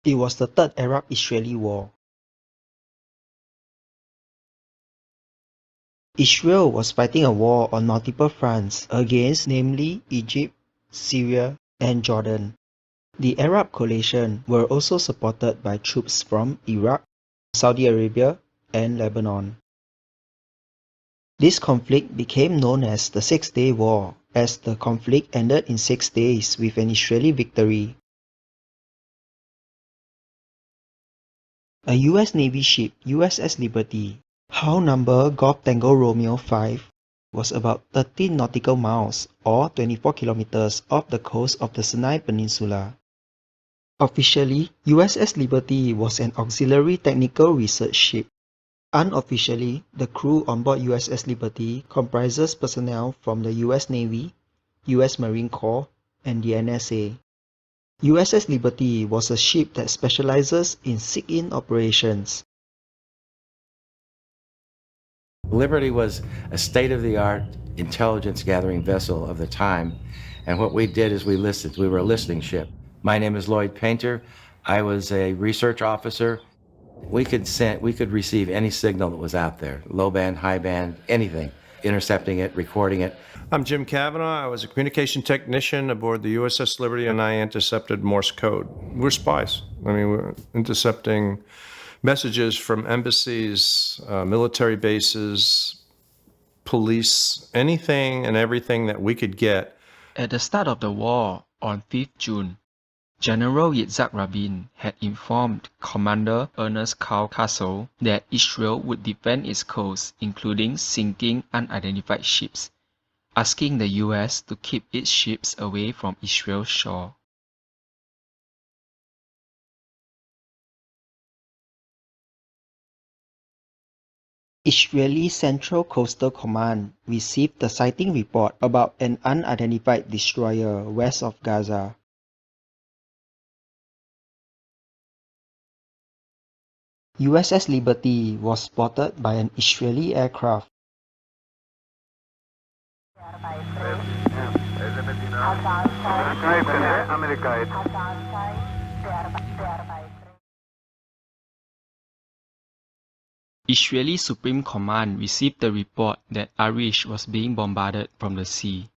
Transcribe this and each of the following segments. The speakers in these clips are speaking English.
It was the Third Arab-Israeli War. Israel was fighting a war on multiple fronts against namely Egypt, Syria, and Jordan. The Arab coalition were also supported by troops from Iraq, Saudi Arabia, and Lebanon. This conflict became known as the Six-Day War, as the conflict ended in 6 days with an Israeli victory. A US Navy ship, USS Liberty, hull number Golf Tango Romeo 5, was about 13 nautical miles or 24 kilometers off the coast of the Sinai Peninsula. Officially, USS Liberty was an auxiliary technical research ship. Unofficially, the crew on board USS Liberty comprises personnel from the US Navy, US Marine Corps, and the NSA. USS Liberty was a ship that specializes in seek-in operations. Liberty was a state-of-the-art intelligence gathering vessel of the time, and what we did is we listened. We were a listening ship. My name is Lloyd Painter. I was a research officer. We could receive any signal that was out there, low band, high band, anything, intercepting it, recording it. I'm Jim Kavanaugh. I was a communication technician aboard the USS Liberty, and I intercepted Morse code. We're spies. We're intercepting messages from embassies, military bases, police, anything and everything that we could get. At the start of the war, on 5th June, General Yitzhak Rabin had informed Commander Ernest Carl Castle that Israel would defend its coast, including sinking unidentified ships, asking the US to keep its ships away from Israel's shore. Israeli Central Coastal Command received the sighting report about an unidentified destroyer west of Gaza. USS Liberty was spotted by an Israeli aircraft. Israeli Supreme Command received the report that Arish was being bombarded from the sea.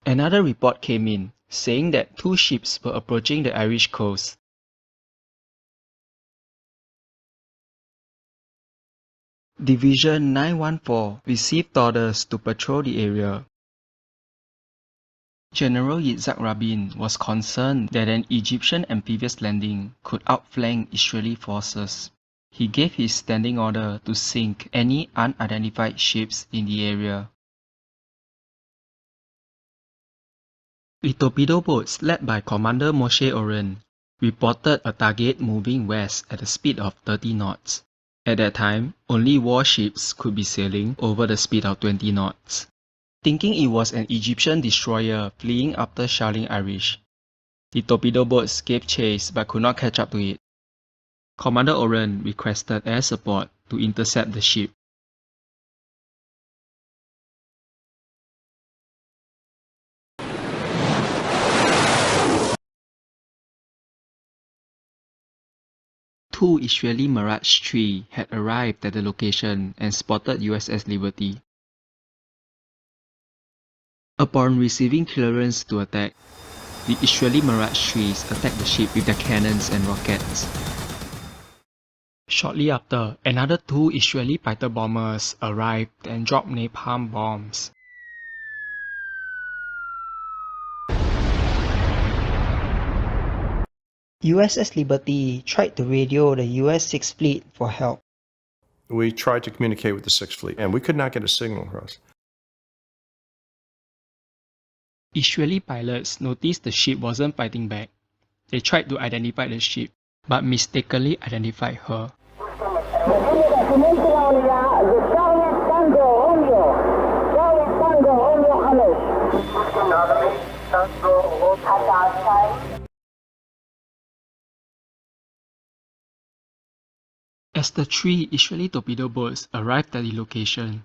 Another report came in, saying that 2 ships were approaching the Irish coast. Division 914 received orders to patrol the area. General Yitzhak Rabin was concerned that an Egyptian amphibious landing could outflank Israeli forces. He gave his standing order to sink any unidentified ships in the area. The torpedo boats led by Commander Moshe Oren reported a target moving west at a speed of 30 knots. At that time, only warships could be sailing over the speed of 20 knots. Thinking it was an Egyptian destroyer fleeing after shelling Irish, the torpedo boats gave chase but could not catch up to it. Commander Oren requested air support to intercept the ship. Two Israeli Mirage 3 had arrived at the location and spotted USS Liberty. Upon receiving clearance to attack, the Israeli Mirage 3s attacked the ship with their cannons and rockets. Shortly after, another 2 Israeli fighter bombers arrived and dropped napalm bombs. USS Liberty tried to radio the US 6th Fleet for help. We tried to communicate with the 6th Fleet, and we could not get a signal across. Israeli pilots noticed the ship wasn't fighting back. They tried to identify the ship, but mistakenly identified her. As the 3 Israeli torpedo boats arrived at the location,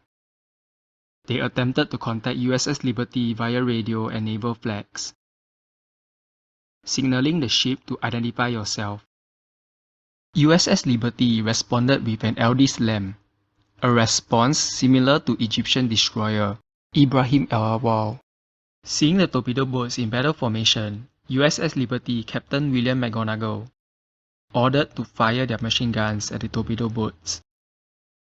they attempted to contact USS Liberty via radio and naval flags. signaling the ship to identify yourself. USS Liberty responded with an Eldest Lamb, a response similar to Egyptian destroyer Ibrahim el-Awwal. Seeing the torpedo boats in battle formation, USS Liberty Captain William McGonagall ordered to fire their machine guns at the torpedo boats.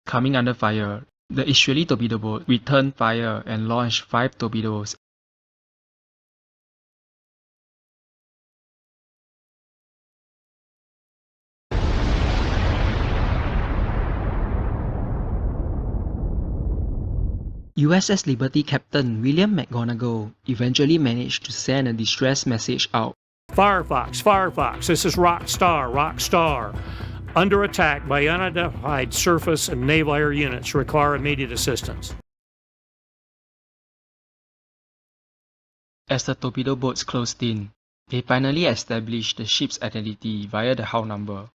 Coming under fire, the Israeli torpedo boat returned fire and launched 5 torpedoes. USS Liberty Captain William McGonagall eventually managed to send a distress message out. Firefox, Firefox, this is Rockstar. Under attack by unidentified surface and naval air units. Require immediate assistance. As the torpedo boats closed in, they finally established the ship's identity via the hull number.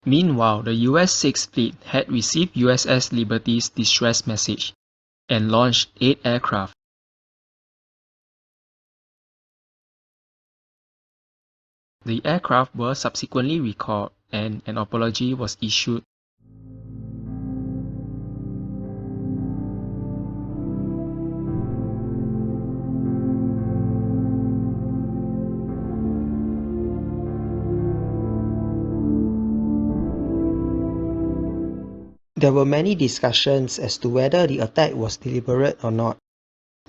Meanwhile, the US 6th Fleet had received USS Liberty's distress message and launched 8 aircraft. The aircraft were subsequently recalled and an apology was issued. There were many discussions as to whether the attack was deliberate or not.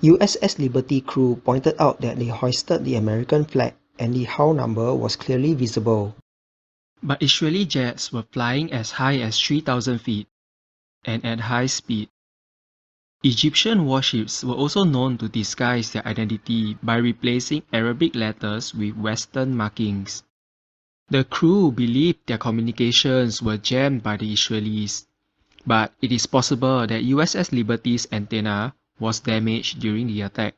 USS Liberty crew pointed out that they hoisted the American flag and the hull number was clearly visible. But Israeli jets were flying as high as 3,000 feet and at high speed. Egyptian warships were also known to disguise their identity by replacing Arabic letters with Western markings. The crew believed their communications were jammed by the Israelis, but it is possible that USS Liberty's antenna was damaged during the attack.